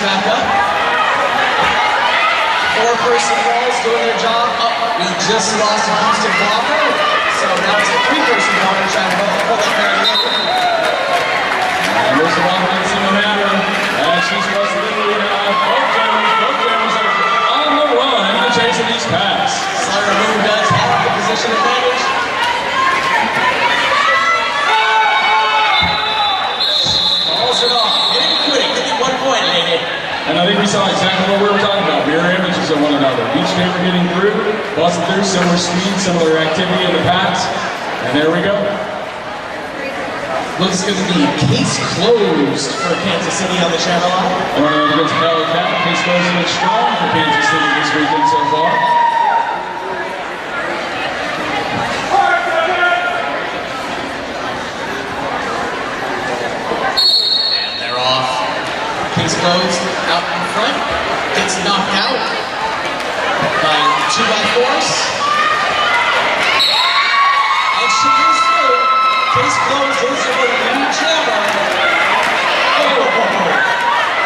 back up. Four-person walls doing their job. Oh, we just lost a Houston blocker, so now it's a three-person blocker trying to pull up there again. And there's the one that's in the matter. And she's supposed to be both jammers are on the run in the chase of these packs. Slayer Moon does have the position advantage. Balls it off. Getting quick. Getting 1 point, lady. And I think we saw exactly what we were talking about. Mirror images of one another. Each jammer getting through, busting through, similar speed, similar activity in the packs. And there we go. Looks good to be case closed for Kansas City on the channel line. Running against Hellcat. Case closed and strong for Kansas City this weekend so far. And they're off. Case closed out in front. Gets knocked out by 2x4s. And she is through. Case closed is for the new jammer. Oh,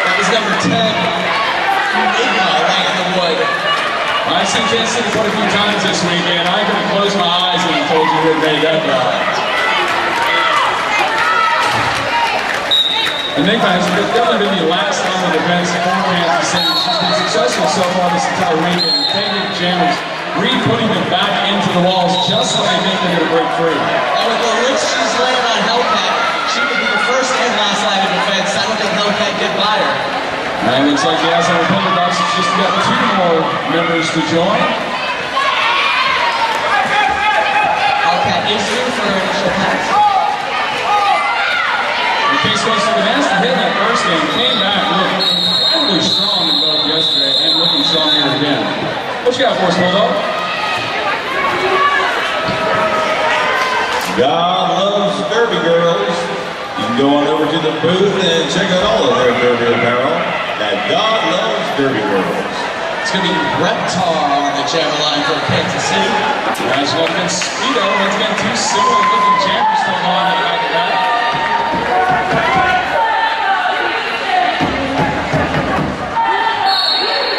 that was number 10. Enigma right in the wood. I've seen Kansas City quite a few times this weekend. I could have closed my eyes and told you who had made that drive. Enigma has definitely been the last line of defense for Kansas City. She's been successful so far this entire weekend. Taking the jammers, re-putting them back into the walls just when they think they're going to break free. And with the lifts she's laying on Hellcat, she could be the first and last line of defense. I don't think Hellcat get by her. And it looks like the Aslan Republic Box has just got 2 more members to join. Hellcat is through for her initial pass. The case goes to the nasty hit in that first game. Came back, looked incredibly strong in both yesterday and looking strong here again. What you got for us, Bulldog? God loves Derby girls. You can go on over to the booth and check out all of their Derby apparel at God Loves Derby Girls. It's going to be Reptar on the jammer line for Kansas City. National against Speedo. Once again, 2 similar looking jammers still on at back to back.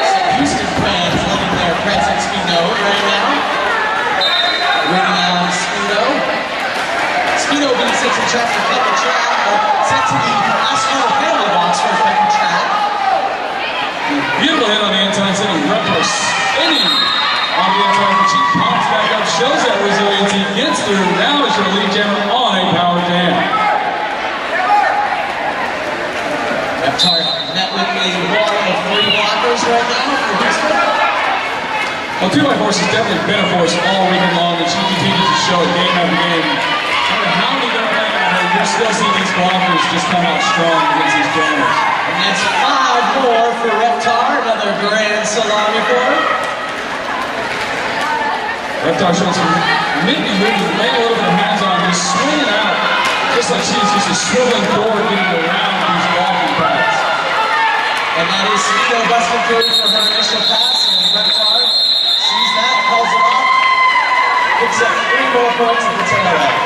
Some Houston fans loving their presence, we know, right now. Waiting on Speedo. Speedo being sent to track for Pepper Track, or sent to the Oscar family box for Pepper Track. Beautiful hit on the inside, sending Reptar spinning on the inside. The cheek pops back up, shows that resiliency, gets through. Now it's your lead jammer on a power jam. Reptar met with a wall of 3 blockers right now for Houston. Well, 2x4 has definitely been a force all weekend long, and she continues to show it game after game. No matter how many they're playing on her, you're still seeing these blockers just come out strong against these jammers. And that's 5 more for Reptar, another grand salami for her. Reptar showing some nifty movement, laying a little bit of hands on, just swinging out, just like she's just a swiveling forward getting around these blocking pads. And that is Speedo busting through for her initial pass, and Reptar sees that, calls it off, picks up 3 more points at the tail end.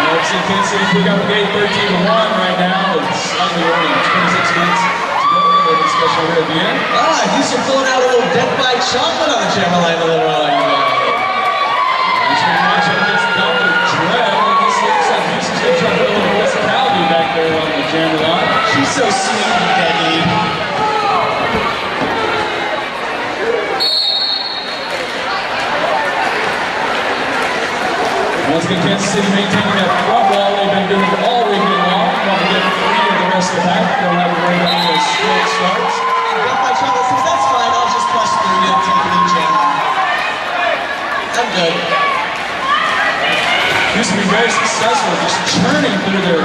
FC Kansas City pick up the gate 13-1 right now. It's slightly more than 26 minutes to go. A little special here at the end. Houston pulling out a little Death by Chocolate on the jammer line a little early. Nice one matchup against Dr. Dread. This looks like Houston's going to try to put a little physicality back there on the jammer line. She's so sweet and deadly. Once again, Kansas City maintaining that front wall they've been doing all weekend long. Trying to get free of the rest of the pack. Don't have to worry about any of those slow starts. And Death by Chocolate says, that's fine, I'll just push through you and take the jammer. I'm good. Used to be very successful, just churning through their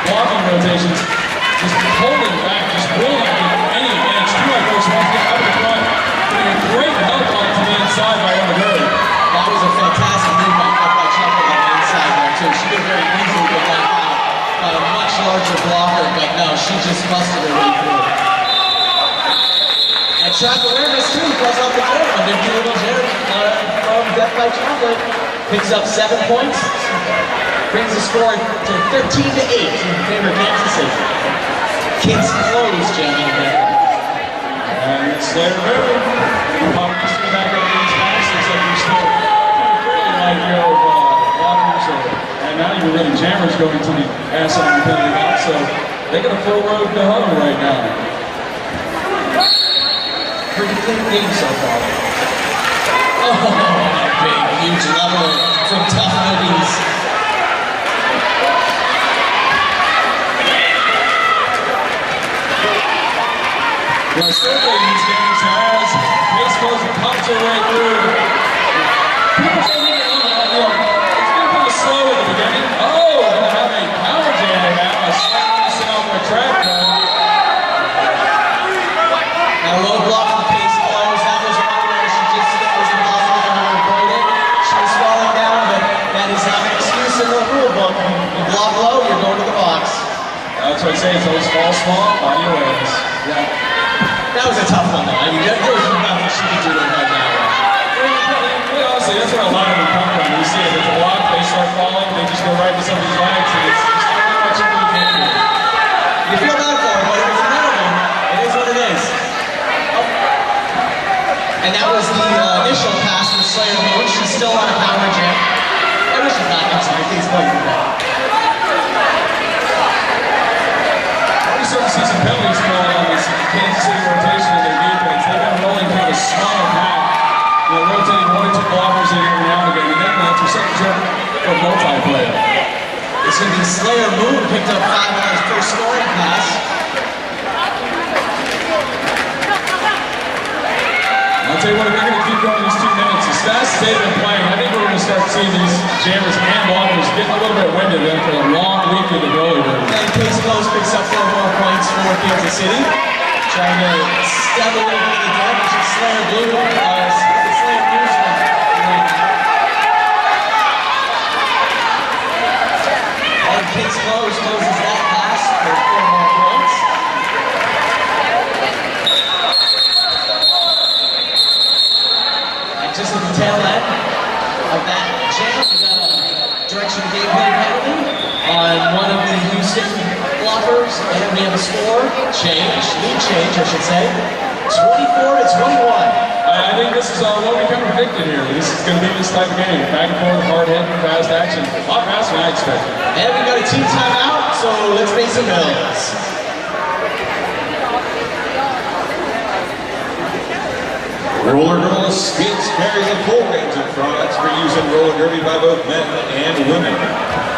blocking rotations, just holding back, just willing to get any advantage. 2x4 wants to get out of the front, putting a great help on to the inside by Underwood. That was a fantastic move by Death by Chocolate on the inside there too. She could very easily get that out by a much larger blocker, but no, she just busted her way through. And track awareness too, calls off the jammer. A big little jammer from Death by Chocolate. Picks up 7 points, brings the score to 13-8 in favor of Kansas City. Kids clothes jamming there. And it's Slayer River. Pop Mr. back up these guys. Looks like you're still fairly light here of blockers. And now you're letting jammers go into the asinine penalty box. So they got a full road to hoe right now. Pretty clean game so far. Oh, a big, huge level from Tough Nuggies. Well, still playing these games as pace goes and pumps their way through. People say they get it's been kind of slow at the beginning. Oh, and I have a power jam now. A slight missing off my track. Now low block from Pace Close. That was one where she just said it was impossible for her to avoid it. She was falling down, but that is not an excuse in the rule book. You block low, you're going to the box. That's what I say. It's always fall small, body awareness. Yeah. That was a tough one, though. I mean, there was nothing she could do to her now. Honestly, that's where a lot of them come from. You see it, it's a block, they start falling, they just go right to somebody's legs, and it's just not much you can do. You feel bad for her, but it was another one. It is what it is. And that was the initial pass for Slayer Moon. She's still on a power jam. I wish she's not. I'm sorry, please play for that. Already starting to see some penalties going on this Kansas City rotation in their defense. They've been rolling kind of a small pack. Rotating one or two blockers in every now and again. And then that's your second jump for multiplayer. It's going to be Slayer Moon picked up 5 on his first scoring pass. I'll tell you what, if they're going to keep going these 2 minutes, as fast as they've been playing, I think we're going to start seeing these jammers and blockers getting a little bit winded after a long week of the roller derby. And Pace Close picks up 4 more points for Kansas City. Trying to step a little bit in the direction of Slayer Blue. Slayer Blues right now. And Pace Close closes that pass for 4 more points. And just at the tail end of that jam, we got a direction gameplay penalty on one of the Houston blockers, and we have a score lead change, I should say, 24 to 21. I think this is what we kind of predicted here. This is going to be this type of game. Back and forth, hard-hitting, fast action. A lot faster than I expected. And we got a team timeout, so let's pay some bills. Roller Girls Skates carry the full range of products for use in roller derby by both men and women.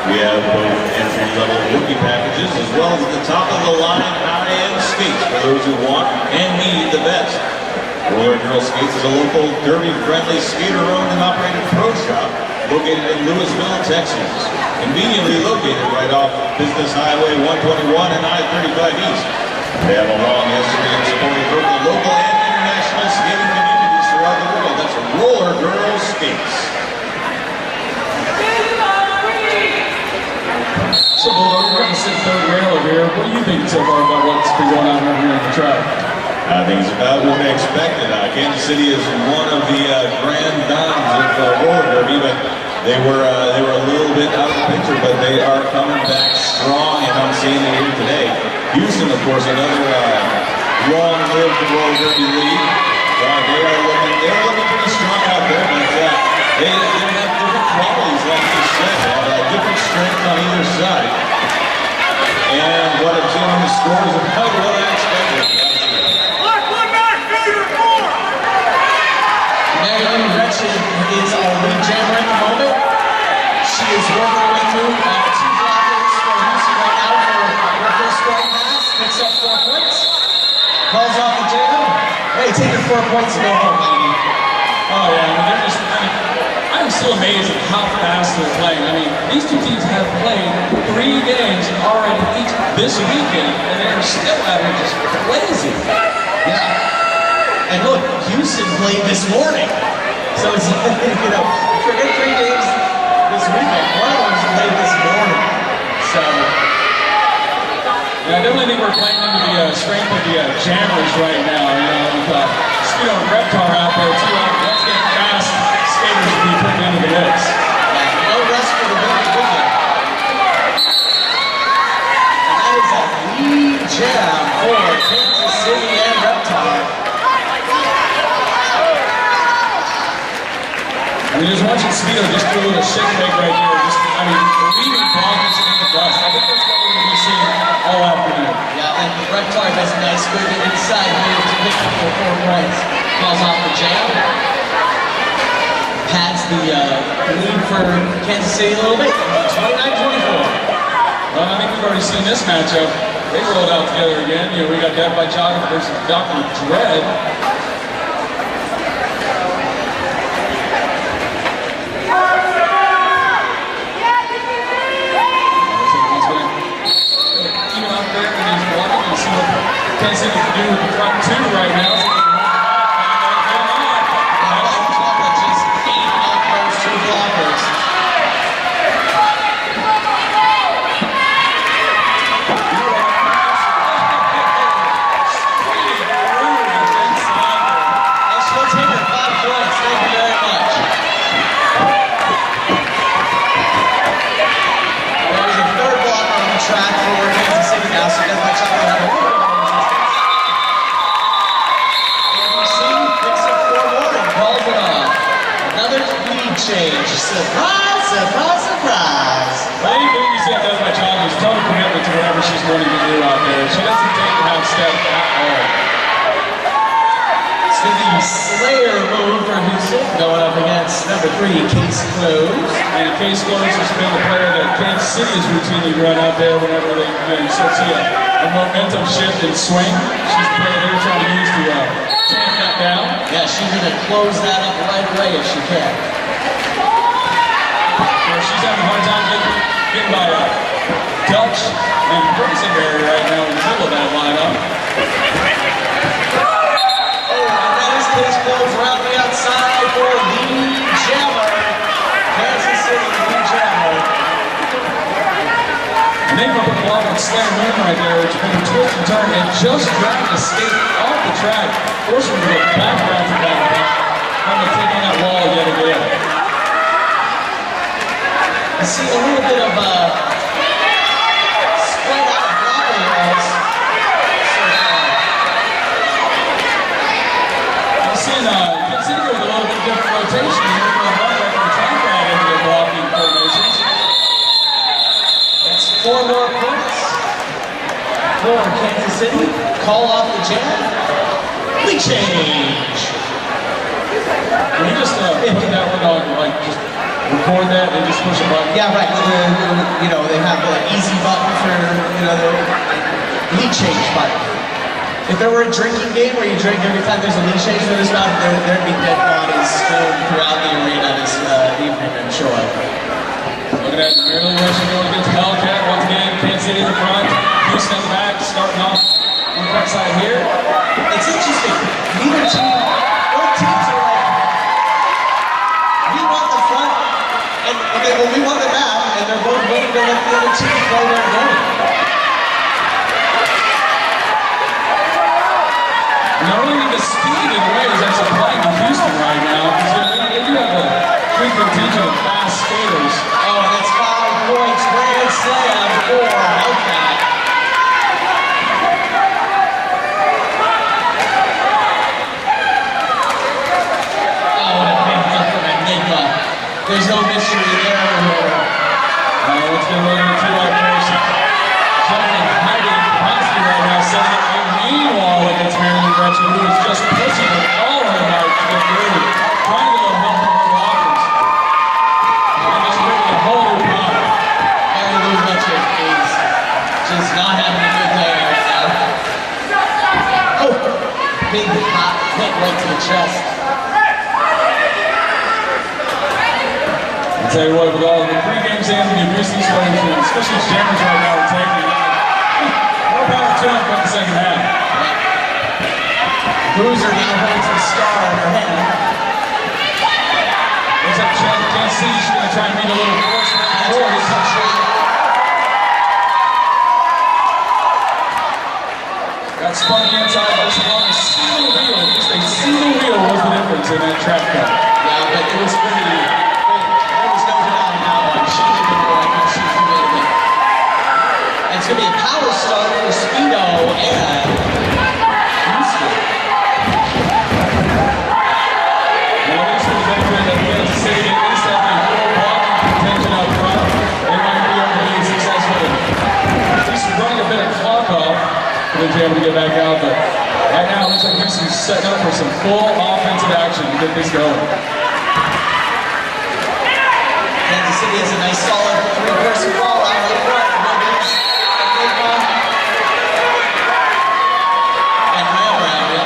We have both entry-level rookie packages as well as the top-of-the-line high-end skates for those who want and need the best. Roller Girl Skates is a local derby-friendly skater-owned and operated pro shop located in Lewisville, Texas. Conveniently located right off Business Highway 121 and I-35 East. They have a long history in supporting both the local and international skating communities throughout the world. That's Roller Girl Skates. So, Bulldog, we're going to sit third rail over here. What do you think so far about what's been going on over here on the track? I think it's about what I expected. Kansas City is one of the grand dames of roller derby, but they were a little bit out of the picture, but they are coming back strong, and I'm seeing it here today. Houston, of course, another long-lived roller derby league. They're looking pretty strong out there, but they have different qualities, like you said. They have different strength on either side. And what I've seen on the score is about what I expected. Megan Wretched is our lead jammer at the moment. She is working her way through 2 blockers for Houston right now for her first scoring pass. Picks up 4 points. Calls off the jam. Hey, take your 4 points and go home, baby. Oh, yeah, I mean, they're just, I'm still amazed at how fast they're playing. I mean, these 2 teams have played 3 games already each this weekend, and they're still out here just crazy. Yeah. And look, Houston played this morning. So it's, forget 3 games this weekend. One of them's played this morning. So. Yeah, I definitely think we're playing into the strength of the jammers right now. With Speedo and Reptar out there too. Let's get fast skaters to be put into the mix. No rest for the weekend. And that is a lead jam Speedo just threw a little shake and bake right there. Just, I mean, leaving Boggs in the dust. I think that's what we're going to be seeing all afternoon. Yeah, and Reptar does a nice good inside move to pick up the 4 points. Calls off the jam. Pads the lead for Kansas City a little bit. 29-24. Well, I think we've already seen this matchup. They rolled out together again. You know, we got Death by Chocolate versus Dr. Dread. Even up there when he's blocking, you see what Kansas City can do with the front 2 right now. Chocolate just ate up those 2 blockers. Track for Kansas City now, so Death by Chocolate have a little bit more resistance. ABC picks up 4 more and calls it off. Another lead change. Surprise, surprise, surprise. Well, anything you see at Death by Chocolate is total commitment to whatever she's wanting to do out there. She doesn't take a half step at all. To the Slayer move for Houston, going up against number 3, Case Close. And Case Close has been the player that Kansas City has routinely run out there whenever they start to see a momentum shift and swing. She's the player they're trying to use to tamp that down. Yeah, she's going to close that up right away if she can. She's having a hard time getting by Dutch and Boysenberry right now in the middle of that lineup. Case Close around the outside for the Jammer. Kansas City, the Jammer. And they've got the block on Slayer Moon right there, which has been a twist and turn and just dragged the skate off the track, forcing them to go back around to that back. Trying to take on that wall yet again. I see a little bit of spread out blocking walls. Seeing Kansas City go with a little bit different rotation here for the run back and track right into their blocking formations. That's 4 more points for Kansas City. Call off the jam. We change. Can you just put that one on, like, just record that and just push a button? Yeah, right. You know, they have the easy button for, you know, the lead change button. If there were a drinking game where you drink every time there's a lead change for this round, there'd be dead bodies strewn throughout the arena this evening, I'm sure. Look at that, Maryland rushing going against Hellcat. Once again, Kansas City in the front, Houston in the back, starting off on the front side here. It's interesting. Neither team, both teams are like, we want the front, and we want the back, and they're both willing to let the other team play their game. Not only the speed in the way is actually playing in Houston right now, because they do have a big contingent of fast skaters. Oh, and it's 5 points, grand slam for Hellcat. Oh, what a big hit from Enigma. There's no mystery there. Let's get a little bit too out there. Something hiding capacity right now, setting up a meanwhile against Maryland Retro, who is just pushing with all her heart to get through, trying to get help from her blockers. And just bringing a whole new power. Maryland Retro is just not having a good day right now. Oh, big hot hit right to the chest. I'll tell you what, with all the pre-game stands and the abuse these players, especially these jammers right now, are taking more power to them for the second half. Bruiser now holds the star in her hand. Looks like Kansas City, she's going to try and meet a little force. Got spun inside, but it's on a single wheel. Just a single wheel was the difference in that track cut. Yeah, but it was pretty. There was no doubt in that one. She did it right when she committed it. And it's going to be a power start for Speedo and Houston. Now, this was that Kansas City at least having to be able to get back out, but right now it looks like Houston's setting up for some full offensive action to get this going. Kansas City has a nice solid three-person ball out in front. Nuggets, Enigma, and Railroad.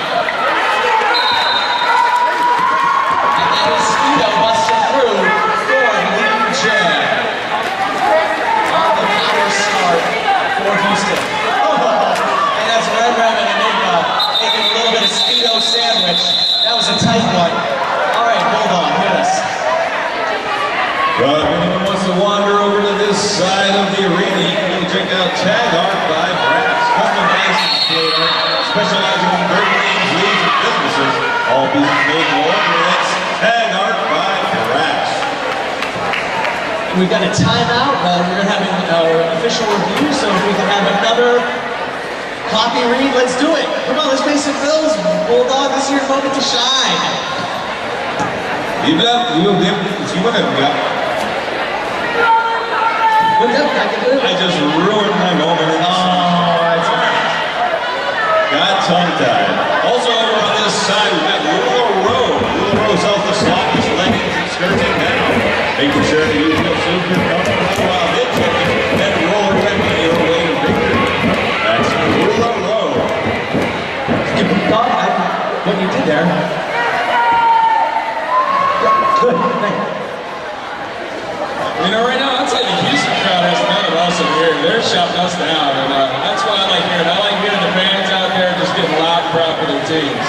And that is Speedo busting through for the lead jam. On the power start for Houston. And that's Railroad and Enigma making a little bit of Speedo sandwich. That was a tight one. All right, hold on, hit us. Well, if anyone wants to wander over to this side of the arena, you can go check out Tag Art by Brass. Custom license plate art, specializing in great names, leagues, and businesses. All pieces made local. That's Tag Art by Brass. We've got a timeout. We're going to have an official review, so if we can have another copy read, let's do it. Come on, let's pay some bills. Bulldog, this is your moment to shine. You want to I just ruined my moment. Got tongue-tied. Also over on this side, we've got Lula Rowe. Lula Rowe sells the softest leggings and skirts in now. Making sure that you feel super comfortable while they check it. Then roll right your way to victory. That's Lula Rowe. What you did there. Good, thank you. You know, right now, it's like the Houston crowd has none of us over here. They're shouting us down, and that's why I like hearing. I like hearing the fans out there just getting loud and proud for their teams.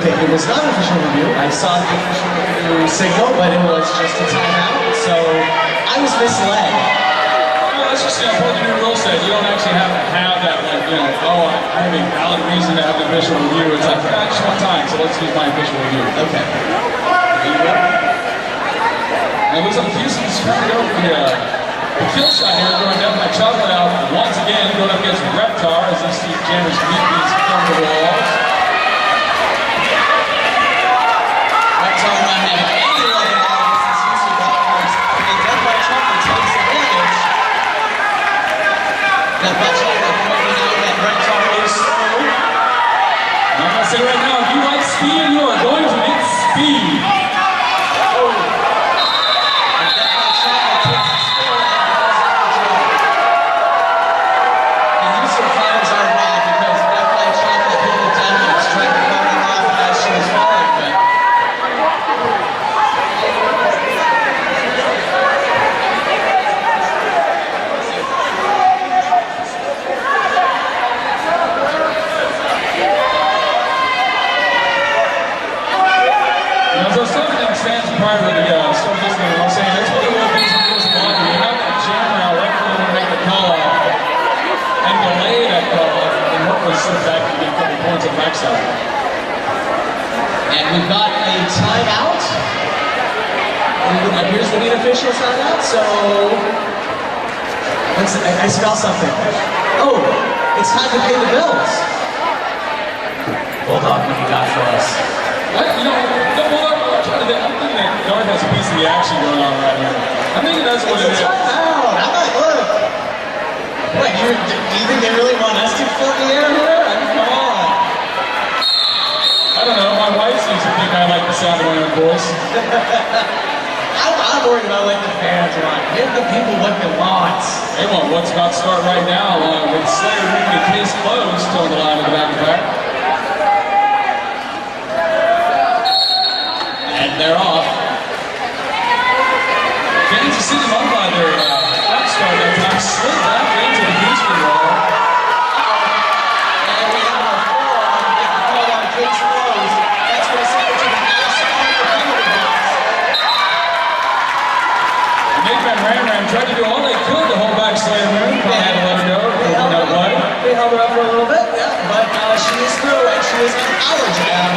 Okay, it was not an official review. I saw the official review signal, but it was just a timeout, so I was misled. Well, that's just what the new rule said. You don't actually have to have that, like, you know, oh, I have a valid reason to have an official review. It's like, just one time, so let's use my official review. Okay. There you go. And it looks like Houston's trying to go for the kill shot here, going down by Chocolate out once again, going up against Reptar as they see Jammers meet these from the walls. Reptar not having any luck at all against this Houston Buccaneers, and Death by Chocolate takes advantage. Death by Chocolate pointing out that Reptar is slow. I'm going to say right now, if you like speed, you are going to get speed. Prior to the start of this game, I was saying that's one of the things that goes on. You have that jammer out right before they make the call out and delay that call out and hopefully sit back and get a couple points on the backside. And we've got a timeout. It appears we need official timeout, so I smell something. Oh, it's time to pay the bills. Bulldog, what you got for us? You know, I'm thinking that Guard has a piece of the action going on right here. I think that's what it is. Timeout. I'm like, look. What, do you think they really want us to fill the air here? I mean, come on. I don't know. My wife seems to think I like the sound of my own voice. I'm worried about what the fans want. Give the people what they want. They want what's about to start right now, with Slayer moving the case closed on the line of the back of back. And they're off. Kansas City won by their back start that time, slid back into the Houston wall. And we have a forearm get the call on case closed. That's going to send it to the outside of the penalty box. Enigma and Ram tried to do all they could to hold back Slayer Moon. Probably had to let her go. They held her up for a little bit, yeah, but she is through and she is in our jam.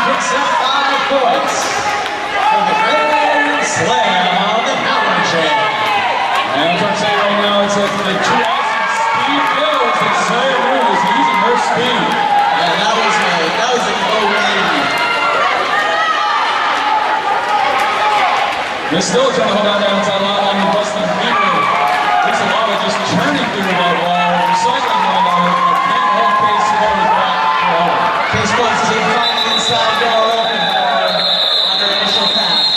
Picks up 5 points for the Grand Slam on the power jam. And I'm trying to say right now, it's like the two awesome speed kills that Slayer Moon is using her speed. Yeah, that was a 080. They're still trying to hold on down inside line on the Western Beaver. There's a lot of just churning through that wall, recycling going on it. Can't hold Case Clover back forever. Case closes in front, inside door open on their initial pass.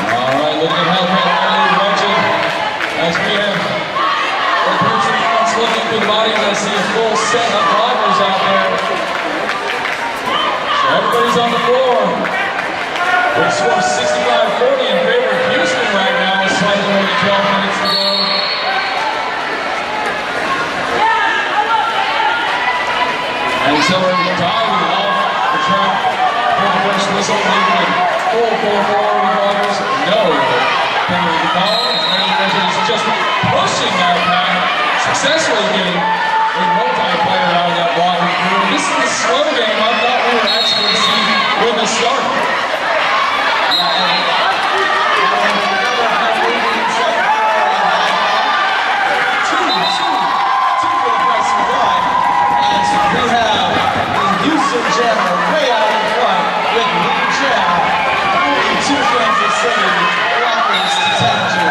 All right, looking at Hellcat, early mention. As we have the person that's looking through the bodies, I see a full set of blockers out there. So everybody's on the floor. We score 65-40 in favor of Houston right now, with slightly more than 12 minutes to go. And so we're diving off the track for the first whistle, leaving it 4-4-4 with blockers. No penalty to call. Is just pushing that pack, successfully getting a multiplayer out of that blocking crew. This is the slow game I thought we were actually going to see when this started. Two for the price of one. As we have the Houston Jammer way out in front with Lee Jam, only two Kansas City blockers to tend to.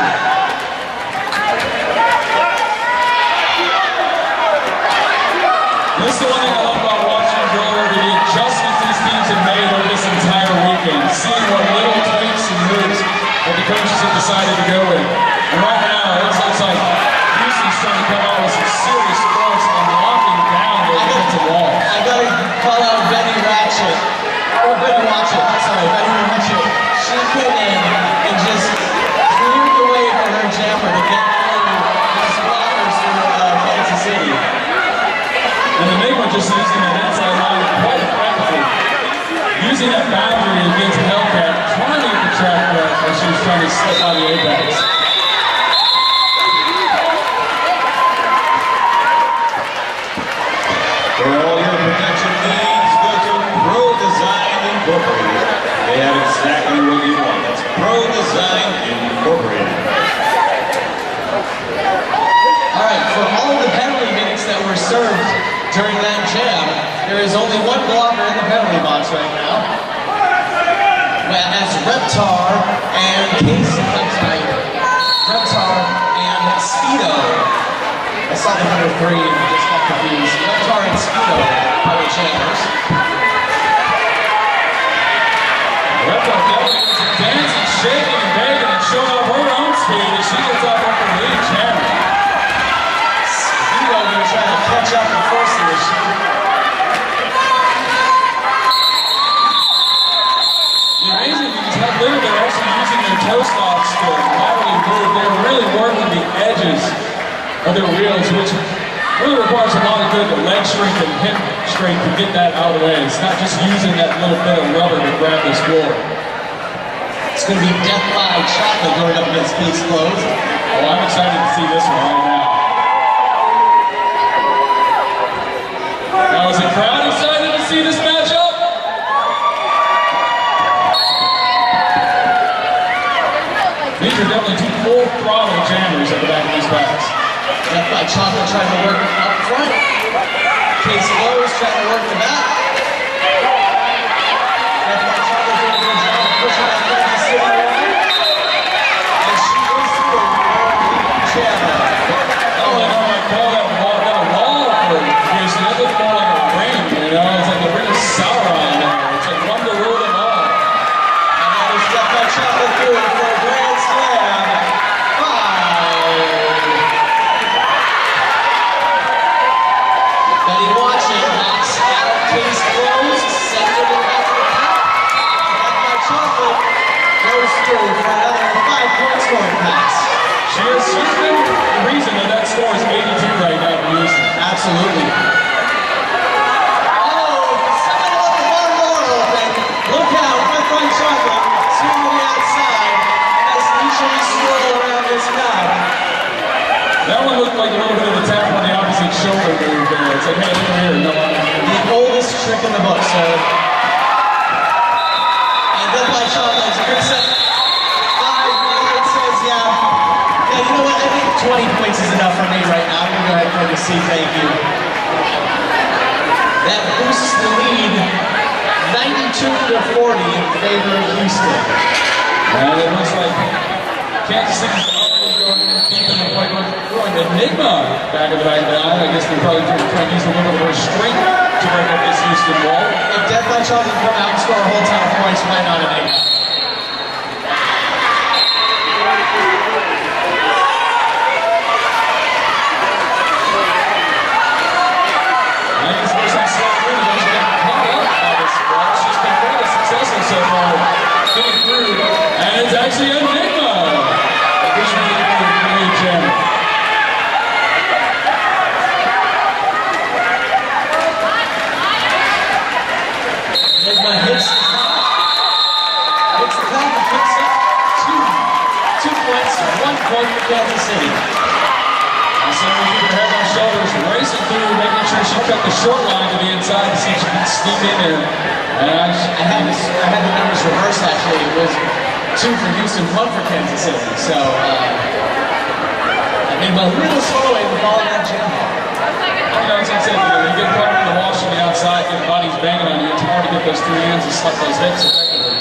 This is the one thing I love about watching Clover, the adjustments these teams have made over this entire weekend. Seeing what little tweaks and moves that the coaches have decided to go with. And right now, it looks like Houston's trying to come out with some serious force and locking down their defensive wall. I gotta call out Benny Ratchet. Benny Watchet. She came in and just cleared the way for her jammer to get through these blockers for Kansas City. And the Enigma just using that inside line quite effectively. Using that boundary against Hellcat, trying to get the track back as she was trying to slip out of the apex. For all your protection needs, go to Pro Design Incorporated. They have exactly what you want. That's Pro Design Incorporated. All right, for all the penalty minutes that were served during that jam, there is only one blocker in the penalty box right now. As Reptar and Reptar and Speedo. I saw the number 3 and I just got confused. Reptar and Speedo are the jammers. Reptar definitely gets dancing, shaking, and begging, and showing off her own speed as she gets up the lead jammer. Speedo gonna try to catch up and force the issue. The amazing thing is how little they're actually using their toe stops to laterally move. They're really working the edges of their wheels, which really requires a lot of good leg strength and hip strength to get that out of the way. It's not just using that little bit of rubber to grab this floor. It's gonna be Death by Chocolate going up against Case Close. Oh, I'm excited to see this one right now. Now, is the crowd excited to see this matchup? These are definitely two full throttle jammers at the back of these packs. Death by Chocolate trying to work up front. Case Close trying to work the back. Death by Chocolate doing a good job of pushing that Kansas City line. And she goes through the jammer. I don't know if I call that a wall for Houston. It looked more like a ring, you know? It's like a ring of Sauron there. It's like one to rule them all. And that is Death by Chocolate through it for a grand slam. 5. Betty watching, knocks out Case Close, sends it to the back of the pack. Death by Chocolate goes through for another 5-point scoring pass. She's been the reason that score is 82 right now for Houston. Absolutely. Oh, someone left the bar door open. Look out, Death by Chocolate, swing to the outside as leisurely swirl around this pack. That one looked like a little bit of a tap on the opposite shoulder move there. It's like, hey, look over here. No, The oldest trick in the book, sir. And Death by Chocolate is a good set. 5, it says, yeah. Yeah, you know what? I think 20 points is enough for me right now. I'm gonna go ahead and take a seat, thank you. That boosts the lead 92-40 in favor of Houston. And it looks like Kansas City's already throwing Enigma back in the back of the line. I guess they're probably trying to use a little bit of strength to break up this Houston wall. If Death by Charles can come out and score a whole ton of points, why not Enigma? So far, getting through, and it's actually Enigma. Enigma hits the top and picks up two points, 1 point for Kansas City. So we keep her head on her shoulders, racing through, making sure she cut the short line to the inside to see if she can sneak in there. And I had the numbers reversed actually. It was 2 for Houston, 1 for Kansas City. So, I mean, a little slow in the ball in that jam. You know, it's insane. You get caught in the wash on the outside, your body's banging on you. It's hard to get those 3 hands and slap those hips effectively.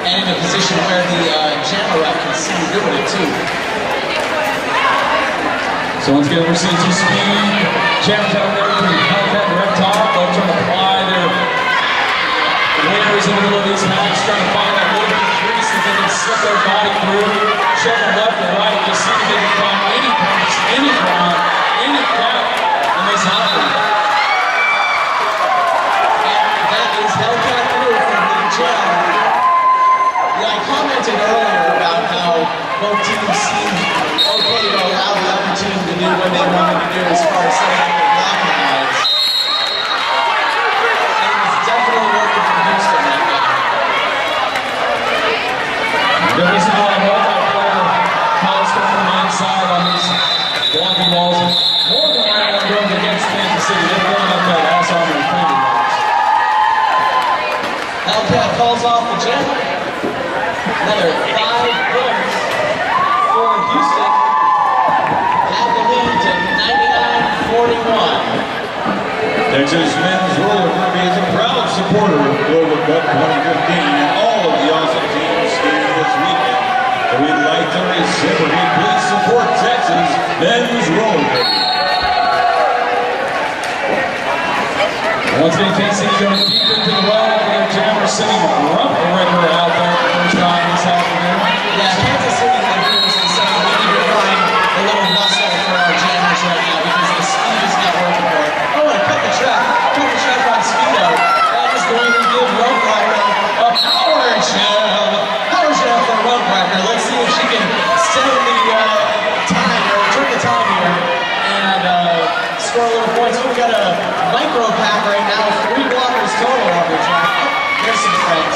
And in a position where the jammer ref can see you doing it too. So once again, we're seeing 2 speed jammers out there between Hellcat and Red Top. Both trying to apply their winners in the middle of these hacks, trying to find that little bit of grease that they can slip their body through, shove them left and right, just see if they can find any punch, any ground, any gap in this hockey. And that is Hellcat through from the jam. Yeah, I commented earlier about how both teams seemed okay to allow the other team to do what they wanted to do as far as setting up their blocking lines. And it's definitely working for Houston right now. There is a lot of multi-player calls coming from the inside on these blocking walls. More than right now going against Kansas City. They're going up that ass armor and defending walls. Hellcat calls off the jam. Another 5 points for Houston. Have the lead to 99-41. Texas men's roller derby is a proud supporter of Clover Cup 2015 and all of the awesome teams skating this weekend. So we'd like to reciprocate. Please support Texas men's roller derby. Once again, Kansas City going deep into the well. Their jammer sitting rump regular out there for the first time this afternoon. Yeah, Kansas City had previously said we need to find a little muscle for our jammers right now because the speed is not working for it. Oh, and cut the track on Speedo. That is going to give Roadbreaker a power jam. Power jam for Roadbreaker. Let's see if she can extend the time or turn the time here and score a little points. We've got a micro pack right now, 3 blockers total on the jam. There's some friends.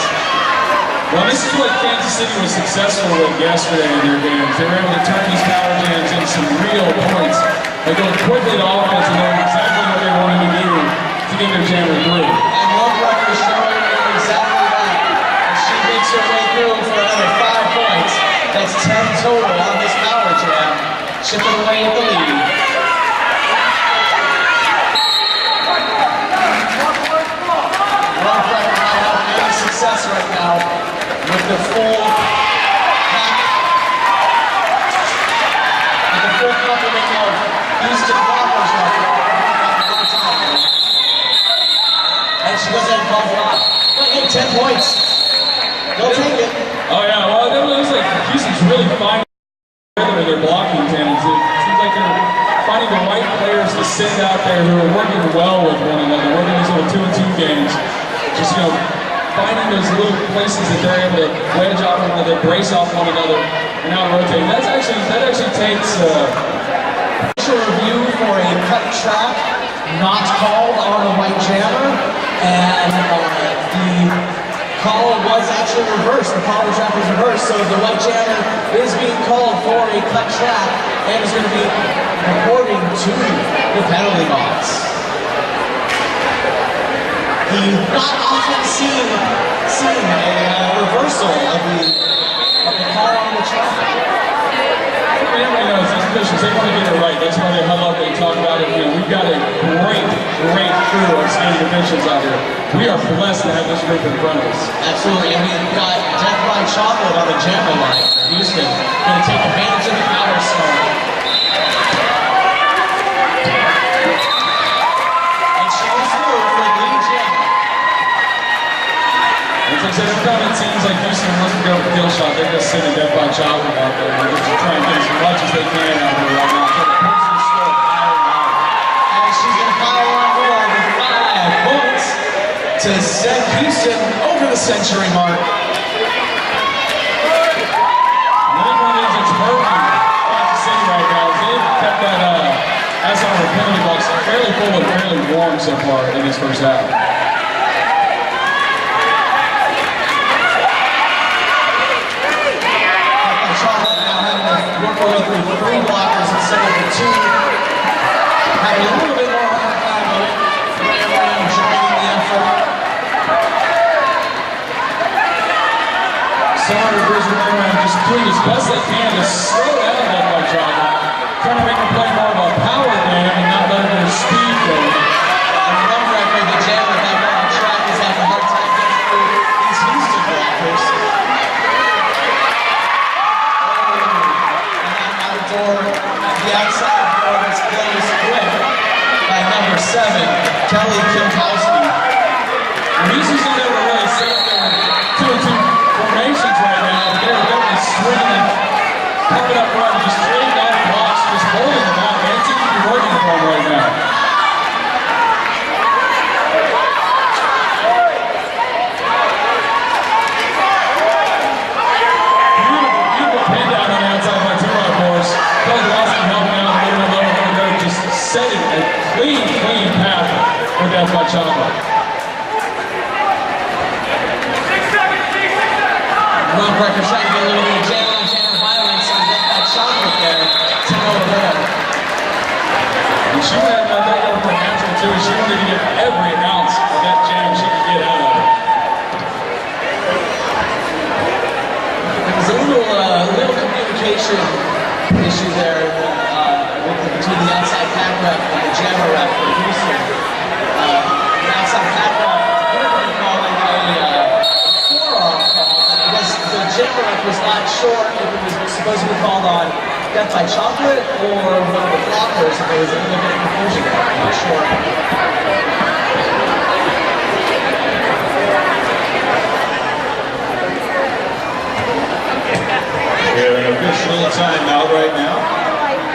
Well, this is what Kansas City was successful with yesterday in their games. They were able to turn these power jams into some real points. They go quickly to offense and know exactly what they wanted to do to get their jammer through. And Roadbreaker is showing exactly that. And she makes her way through for another 5 points. That's 10 total on this power jam. Chipping away at the lead. Roadbreaker not having any success right now with the full pack. With the full complement of Houston blockers right now. And she goes ahead and calls it off. But hey, 10 points. They'll take it. Oh yeah, well it looks like Houston's really finding rhythm in their blocking tandem. It seems like they're finding the right players to send out there who are working well with one another, working these little 2-on-2 games. Just, you know, finding those little places that they're able to wedge off one another, brace off one another, and out rotate. That actually takes review for a cut track not called on the white jammer, and the call was actually reversed. The power track was reversed, so the white jammer is being called for a cut track and is going to be reporting to the penalty box. The not often seen a reversal of the call on the track. Everybody knows this officials, they want to get it right. That's why they huddle up, they talk about it. You know, we've got a great crew of skating officials out here. We are blessed to have this group in front of us. Absolutely, and we've got Death by Chocolate on the jammer line for Houston. Going to take advantage of the power start. And she was through for the lead jammer. As I said, every time it seems like Houston wants to go for kill shot, they're just sending Death by Chocolate out there. They're just trying to get as much as they can out here right now. And she's going to fire on board with 5 points to send Houston over the century mark. Another one is it's hurting Kansas City right now. They've kept that ass on our penalty box fairly full and fairly warm so far in this first half. Chocolate now having to work her way through 3 blockers instead of the 2. Having a little bit more hard time with it. Everyone joining the effort. Summer agrees with everyone, just doing as best they can to slow down Death by Chocolate. Trying to make her play more of a power game and not letting her speed go. And one record, the jammer back on the track is having a hard time getting through these Houston blockers. The outside door was closed quick by number 7, Kelly Kimkowski. Houston's not able to really set up their 2-2 formations right now. They're definitely swinging and coming up front, just trading off blocks, just holding them out. Man, it seems to be working for them right now. Beautiful pin down on the outside by two-rod force. Setting a clean path for Death by Chocolate. Runbreaker trying to get a little bit of jam violence on Death by Chocolate there to go ahead. And she had that over for natural too. She wanted to get every ounce of that jam she could get out of it. There was a little communication issue there. Between the outside pack rep and the jammer rep for Houston. The outside pack rep apparently calling a forearm call, but because the jammer rep was not sure if it was supposed to be called on Death by Chocolate or one of the blockers, if there was a little bit of confusion there. I'm not sure. We have an official timeout right now.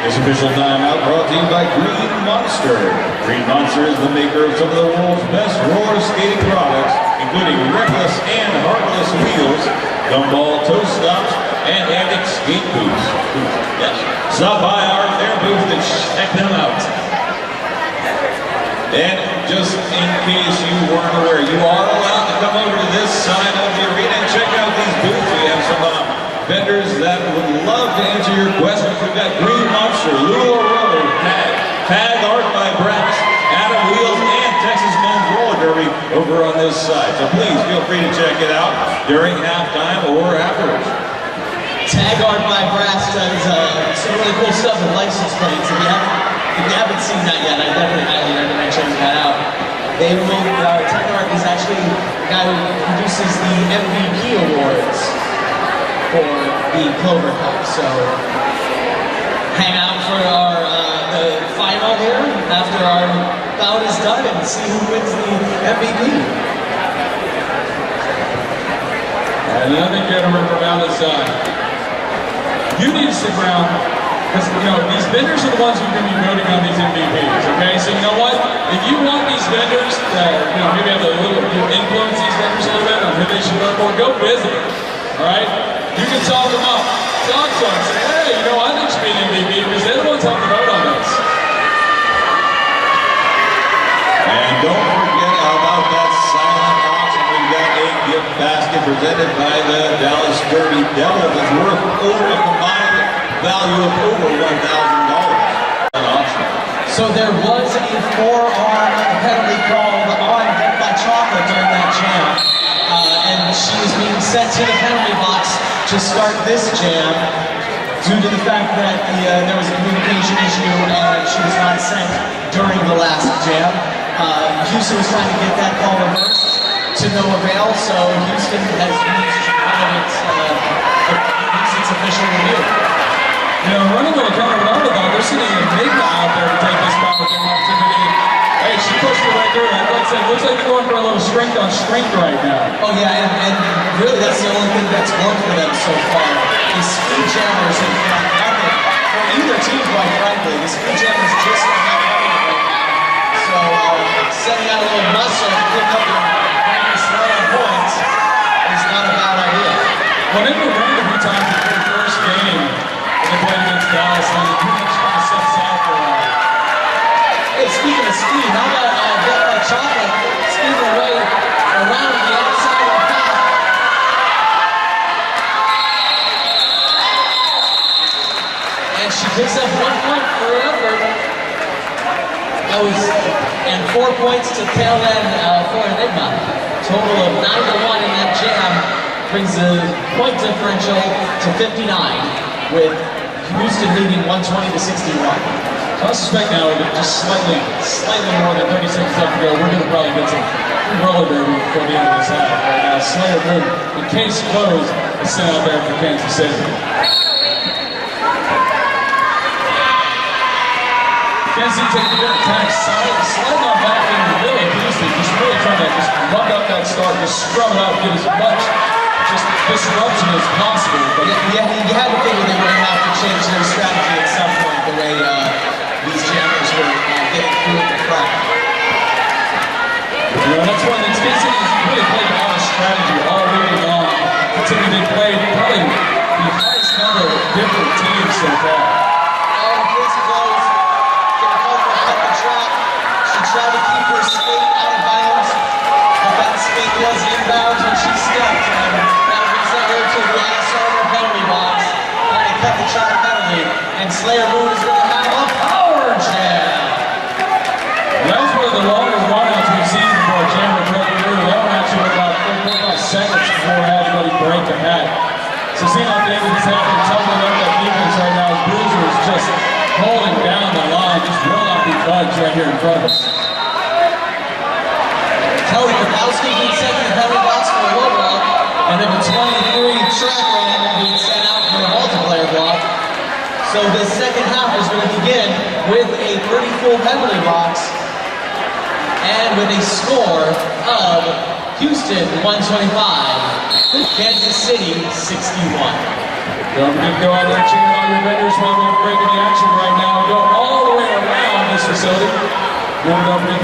This official timeout brought to you by Green Monster. Green Monster is the maker of some of the world's best roller skating products, including ripless and harness wheels, gumball toe stops, and antique skate boots. Yes. Stop by their booth and check them out. And just in case you weren't aware, you are allowed to come over to this side of the arena and check out these booths. We have some vendors that would love to answer your questions. We've got Green Monster, Lula Roller, Tag Art by Brass, Adam Wheels, and Texas Men's Roller Derby over on this side. So please feel free to check it out during halftime or afterwards. Tag Art by Brass does some really cool stuff with license plates. If you haven't seen that yet, I definitely highly recommend checking that out. Tag Art is actually the guy who produces the MVP awards for the Clover Cup. So hang out for the final here after our bout is done and see who wins the MVP. And another gentleman from out this side. You need to stick around because these vendors are the ones who are going to be voting on these MVPs. Okay, so you know what? If you want these vendors that maybe have a little influence these vendors a little bit on who they should vote for, go visit. All right. You can talk them up. Talk to them. Say, hey, I think she be an MVP because they're the ones having to vote on this. And don't forget about that silent auction. We've got a gift basket presented by the Dallas Derby Devils. It's worth over a combined value of over $1,000 on auction. So there was a forearm penalty called on Death by Chocolate during that jam. And she was being sent to the penalty box to start this jam. due to the fact that there was a communication issue and she was not sent during the last jam. Houston was trying to get that call reversed to no avail, so Houston has used one of its official review. You know, running with a counter with underdog, they're sitting in Enigma out there to take this power game opportunity. Hey, she pushed it right through. Like I said, looks like they're going for a little strength on strength right now. Oh yeah, and really that's the only thing that's worked for them so far. The speed jammers have done nothing for either team, quite frankly. The speed jammers just don't have anything right now. So setting out a little muscle to pick up your practice run points is not a bad idea. When it was rained a few times before the first game, they played against Dallas, and they pretty much kind of set us out for a while. Hey, speaking of speed, how about Red Chocolate speeding away around the outside of the path? And she picks up 1 point for her effort. And 4 points to tail end for Enigma. Total of 9-1 in that jam brings the point differential to 59, with Houston leading 120 to 61. So I suspect now with just slightly more than 30 seconds left to go, we're going to probably get some roller derby before the end of this half. Right now, Slayer Moon, in case closed, is sent out there for Kansas City. Kansas City taking a good attack, sliding on back into the middle of Houston, just really trying to just run up that start, just scrub it up, get as much just disruption as possible. But yeah, you had to figure they were going to have to change their strategy at some point, the way these jammers were getting through at the front. You know, that's one of the things. Kansas City has really played a lot of strategy all week long. Considering they played probably the highest number of different teams so far. Casey goes, get a call for a cut the track. She tried to keep her skate out of bounds, but that skate was inbounds when she stepped. And that brings her to the outside penalty box. And they cut the track penalty. And Slayer Moon is going to have a power jam. That was one of the longer run-outs we've seen before a jammer broke through. That one actually went about 4 seconds before anybody break a hat. So seeing how the end of this half, they're tumbling up that defense right now. Bruiser is just holding down the line, just will not be budged right here in front of us. Kelly Kapowski being sent to the penalty box for a low block, and then the 23 track run being sent out for a multiplayer block. So the second half is going to begin with a pretty full penalty box and with a score of Houston 125, Kansas City 61. Don't forget to go out there and check out all your vendors while we're breaking the action right now. Go all the way around this facility. Don't forget